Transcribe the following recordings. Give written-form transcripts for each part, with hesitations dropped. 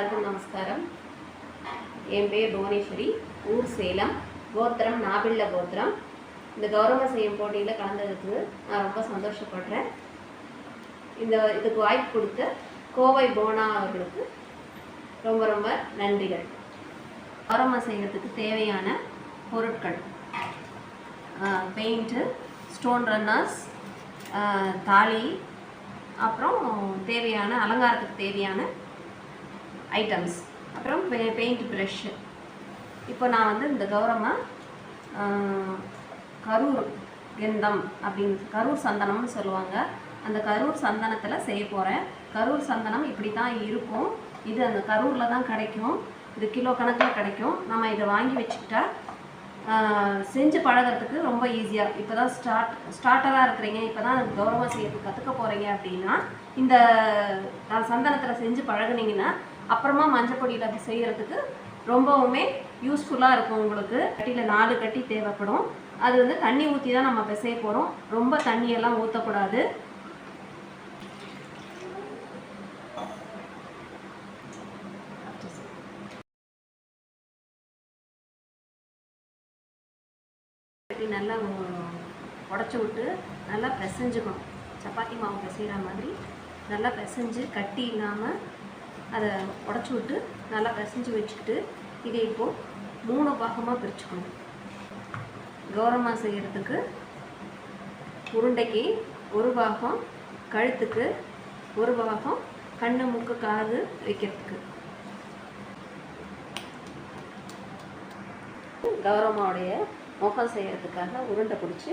நமஸ்காரம். என் பேர் புவனேஸ்வரி, ஊர் சேலம், கோத்திரம் நாபில்ல கோத்திரம். இந்த கௌரவ செய்யும் போட்டியில் கலந்ததுக்கு நான் ரொம்ப சந்தோஷப்படுறேன். இதுக்கு வாய்ப்பு கொடுத்த கோவை போனா அவர்களுக்கு ரொம்ப ரொம்ப நன்றிகள். கௌரவ செய்கிறதுக்கு தேவையான பொருட்கள்: பெயிண்ட்டு, ஸ்டோன் ரன்னர்ஸ், தாலி, அப்புறம் தேவையான அலங்காரத்துக்கு தேவையான ஐட்டம்ஸ், அப்புறம் பெயிண்ட் ப்ரஷ்ஷு. இப்போ நான் இந்த கௌரவமாக கரூர் கந்தம் அப்படின்னு கரூர் சந்தனம்னு சொல்லுவாங்க. அந்த கரூர் சந்தனத்தில் செய்ய போகிறேன். கரூர் சந்தனம் இப்படி தான் இருக்கும். இது அந்த கரூரில் தான் கிடைக்கும். இது கிலோ கணக்கில் கிடைக்கும். நம்ம இதை வாங்கி வச்சுக்கிட்டா செஞ்சு பழகிறதுக்கு ரொம்ப ஈஸியாக. இப்போ தான் ஸ்டார்டராக இருக்கிறீங்க, இப்போ தான் கௌரவம் செய்யறதுக்கு கற்றுக்க போகிறீங்க அப்படின்னா இந்த சந்தனத்தில் செஞ்சு பழகுனீங்கன்னா அப்புறமா மஞ்சள் பொடியில் செய்கிறதுக்கு ரொம்பவுமே யூஸ்ஃபுல்லாக இருக்கும். உங்களுக்கு கட்டியில் 4 கட்டி தேவைப்படும். அது தண்ணி ஊற்றி தான் நம்ம பிசைய போகிறோம். ரொம்ப தண்ணியெல்லாம் ஊற்றக்கூடாது. நல்லா உடச்சி விட்டு நல்லா பிசைஞ்சுக்கணும். சப்பாத்தி மாவு பிசைகிற மாதிரி நல்லா பிசைஞ்சு கட்டி இல்லாமல் அதை உடச்சி விட்டு நல்லா பிசைஞ்சு வச்சுக்கிட்டு இதை இப்போது 3 பாகமாக பிரிச்சுக்கணும். கௌரவமாக செய்கிறதுக்கு உருண்டைக்கு 1 பாகம், கழுத்துக்கு 1 பாகம், கண்ணு மூக்கு காது வைக்கிறதுக்கு. கௌரவமாவுடைய முகம் செய்கிறதுக்காக உருண்டை பிடிச்சி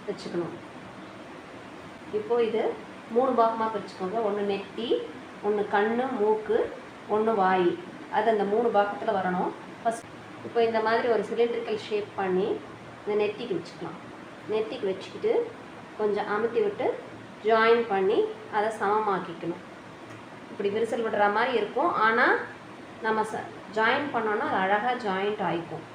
வச்சுக்கணும். இப்போது இது 3 பாகமாக பிரிச்சுக்கோங்க. 1 நெத்தி, 1 கண்ணு மூக்கு, 1 வாய். அது அந்த 3 பாகத்தில் வரணும். ஃபஸ்ட் இப்போ இந்த மாதிரி ஒரு சிலிண்ட்ரிக்கல் ஷேப் பண்ணி இந்த நெத்திக்கு வச்சுக்கலாம். நெத்திக்கு வச்சுக்கிட்டு கொஞ்சம் அமுத்தி விட்டு ஜாயின் பண்ணி அதை சமமாக்கிக்கணும். இப்படி விரிசல் விடுற மாதிரி இருக்கும். ஆனால் நம்ம ஜாயின் பண்ணோன்னா அது அழகாக ஜாயிண்ட் ஆகிக்கும்.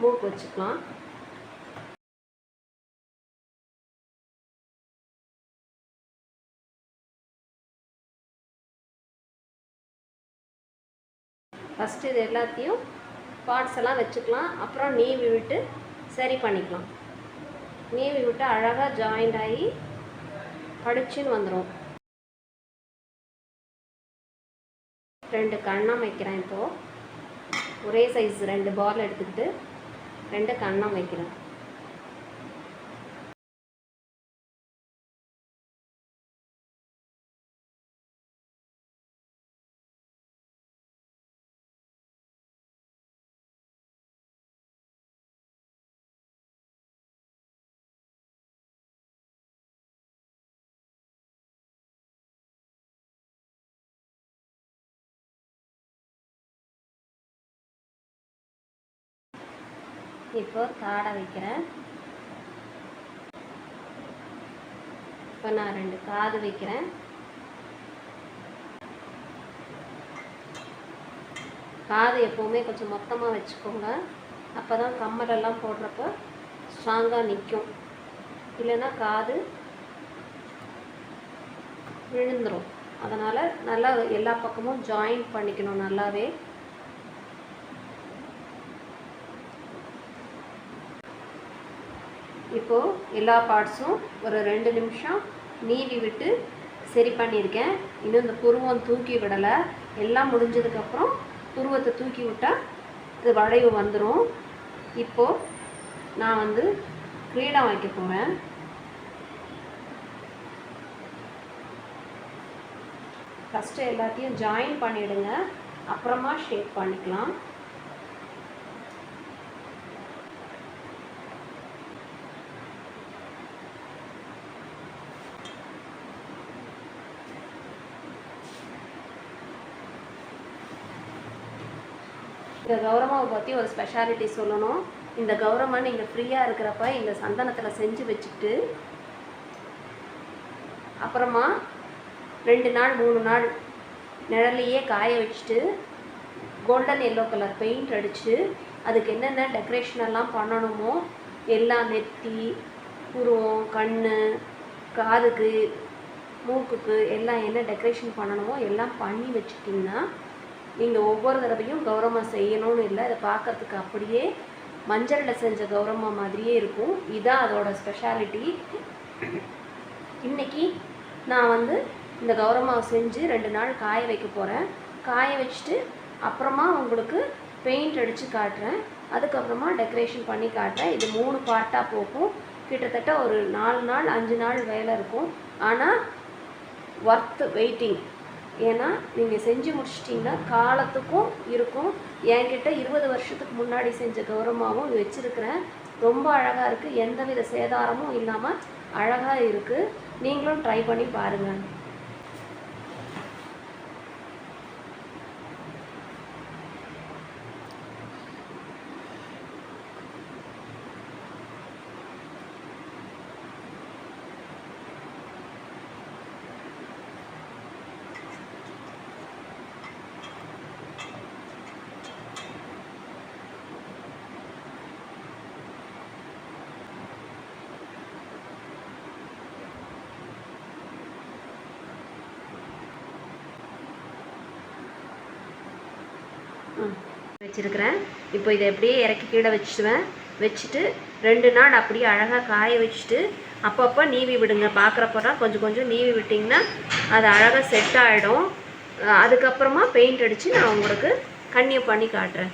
மூக்கு வச்சுக்கலாம். ஃபஸ்ட்டு இது எல்லாத்தையும் பார்ட்ஸ் எல்லாம் வச்சுக்கலாம். அப்புறம் நீவி விட்டு சரி பண்ணிக்கலாம். நீவி விட்டு அழகாக ஜாயிண்ட் ஆகி படிச்சுன்னு வந்துடும். 2 கண்ணம் வைக்கிறேன். இப்போது ஒரே சைஸ் 2 பால் எடுத்துக்கிட்டு 2 கண்ணம் வைக்கிறேன். இப்போ காடை வைக்கிறேன். இப்போ நான் 2 காது வைக்கிறேன். காது எப்போவுமே கொஞ்சம் மொத்தமாக வச்சுக்கோங்க. அப்போ தான் கம்மலெல்லாம் போடுறப்போ ஸ்ட்ராங்காக நிற்கும். இல்லைன்னா காது விழுந்துடும். அதனால் நல்லா எல்லா பக்கமும் ஜாயின் பண்ணிக்கணும் நல்லாவே. இப்போது எல்லா பார்ட்ஸும் ஒரு 2 நிமிஷம் நீவி விட்டு சரி பண்ணியிருக்கேன். இன்னும் இந்த புருவம் தூக்கி விடலை. எல்லாம் முடிஞ்சதுக்கப்புறம் புருவத்தை தூக்கி விட்டால் இது வளைவு வந்துடும். இப்போது நான் கிரீடம் வைக்க போகிறேன். ஃபஸ்ட்டு எல்லாத்தையும் ஜாயின் பண்ணிவிடுங்க, அப்புறமா ஷேப் பண்ணிக்கலாம். இந்த கௌரமாவை பற்றி ஒரு ஸ்பெஷாலிட்டி சொல்லணும். இந்த கௌரமா நீங்கள் ஃப்ரீயாக இருக்கிறப்ப இந்த சந்தனத்தில் செஞ்சு வச்சுக்கிட்டு அப்புறமா 2 நாள் 3 நாள் நிழல்லையே காய வச்சுட்டு கோல்டன் எல்லோ கலர் பெயிண்ட் அடித்து அதுக்கு என்னென்ன டெக்கரேஷன் எல்லாம் பண்ணணுமோ எல்லாம் நெத்தி, புருவம், கண், காதுக்கு, மூக்குக்கு எல்லாம் என்ன டெக்கரேஷன் பண்ணணுமோ எல்லாம் பண்ணி வச்சுட்டிங்கன்னா நீங்கள் ஒவ்வொரு தடவையும் கௌரம்மா செய்யணும்னு இல்லை. அதை பார்க்குறதுக்கு அப்படியே மஞ்சளில் செஞ்ச கௌரம்மா மாதிரியே இருக்கும். இதுதான் அதோட ஸ்பெஷாலிட்டி. இன்றைக்கி நான் வந்து இந்த கௌரம்மாவை செஞ்சு 2 நாள் காய வைக்க போகிறேன். காய வச்சுட்டு அப்புறமா உங்களுக்கு பெயிண்ட் அடித்து காட்டுறேன். அதுக்கப்புறமா டெக்கரேஷன் பண்ணி காட்டுறேன். இது 3 பார்ட்டாக போகும். கிட்டத்தட்ட ஒரு 4 நாள் 5 நாள் வேலை இருக்கும். ஆனால் ஒர்த் வெயிட்டிங். ஏன்னா நீங்கள் செஞ்சு முடிச்சிட்டிங்கன்னா காலத்துக்கும் இருக்கும். என்கிட்ட 20 வருஷத்துக்கு முன்னாடி செஞ்ச கௌரம்மாவும் வச்சுருக்கிறேன். ரொம்ப அழகாக இருக்குது. எந்தவித சேதாரமும் இல்லாமல் அழகாக இருக்குது. நீங்களும் ட்ரை பண்ணி பாருங்கள். வச்சுருக்கிறேன். இப்போ இதை எப்படியே இறக்கி கீழே வச்சுட்டு 2 நாள் அப்படியே அழகாக காய வச்சுட்டு அப்பப்போ நீவி விடுங்க. பார்க்குறப்பதான் கொஞ்சம் கொஞ்சம் நீவி விட்டிங்கன்னா அது அழகாக செட் ஆகிடும். அதுக்கப்புறமா பெயிண்ட் அடித்து நான் உங்களுக்கு கன்னியை பண்ணி காட்டுறேன்.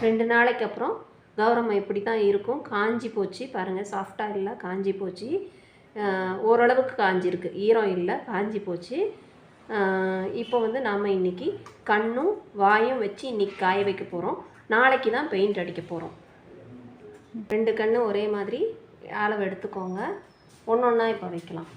ரெண்டு நாளைக்கு அப்புறம் கௌரம்மா இப்படி தான் இருக்கும். காஞ்சி போச்சு பாருங்கள். சாஃப்டாக இல்லை, காஞ்சி போச்சு. ஓரளவுக்கு காஞ்சிருக்கு, ஈரம் இல்லை, காஞ்சி போச்சு. இப்போ வந்து நாம் இன்றைக்கி கண்ணும் வாயும் வச்சு இன்றைக்கி காய வைக்க போகிறோம். நாளைக்கு தான் பெயிண்ட் அடிக்க போகிறோம். 2 கண்ணு ஒரே மாதிரி அளவு எடுத்துக்கோங்க. ஒன்று ஒன்றா இப்போ வைக்கலாம்.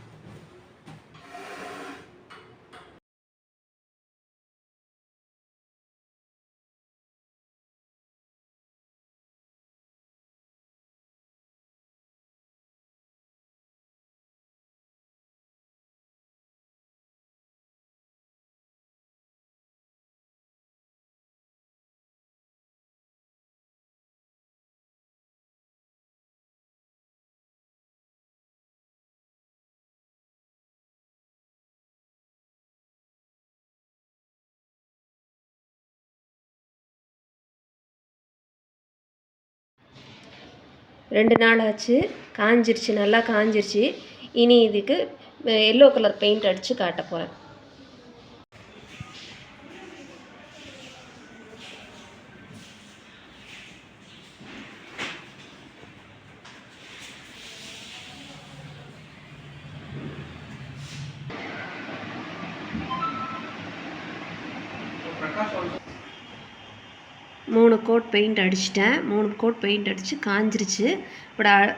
ரெண்டு நாள் ஆச்சு, காஞ்சிருச்சு, நல்லா காஞ்சிருச்சு. இனி இதுக்கு எல்லோ கலர் பெயிண்ட் அடித்து காட்ட போகிறேன். மூணு கோட் பெயிண்ட் அடிச்சிட்டேன். 3 கோட் பெயிண்ட் அடித்து காஞ்சிருச்சு.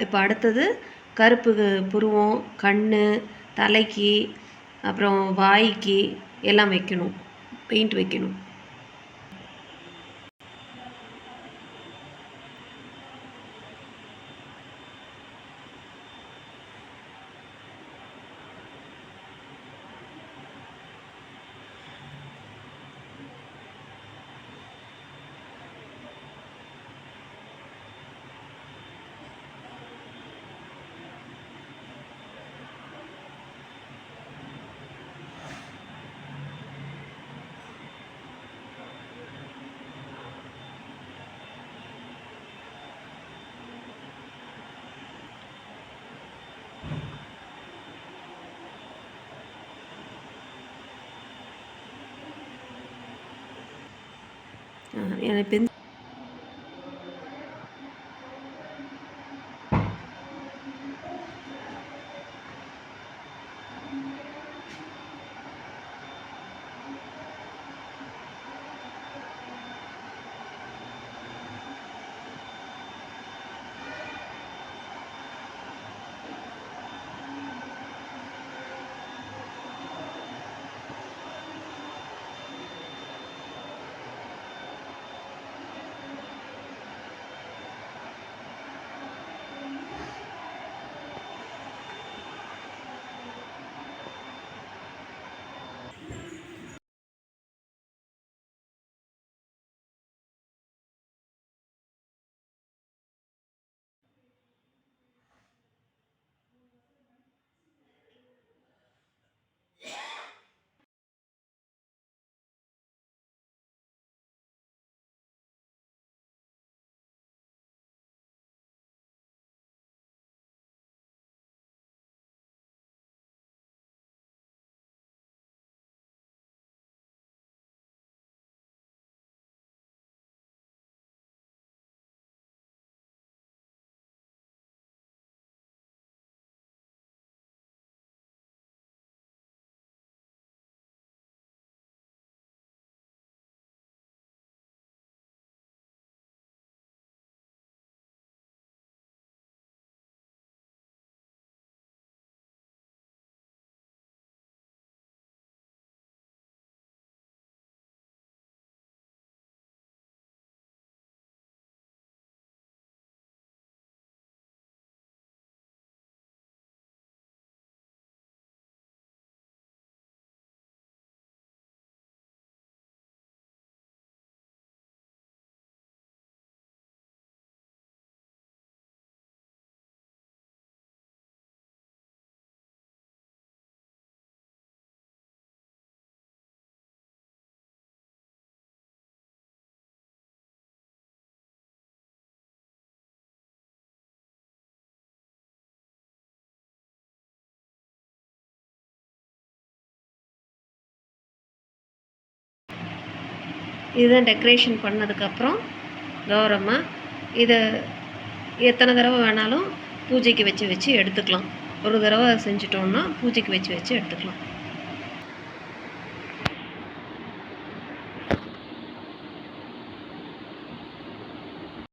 இப்போ அடுத்தது கருப்பு புருவம், கண், தலைக்கு, அப்புறம் வாய்க்கு எல்லாம் வைக்கணும், பெயிண்ட் வைக்கணும். எனக்கு இதுதான் டெக்கரேஷன் பண்ணதுக்கப்புறம் கௌரம்மா இதை எத்தனை தடவை வேணாலும் பூஜைக்கு வச்சு எடுத்துக்கலாம். ஒரு தடவை செஞ்சிட்டோம்னா பூஜைக்கு வச்சு எடுத்துக்கலாம்.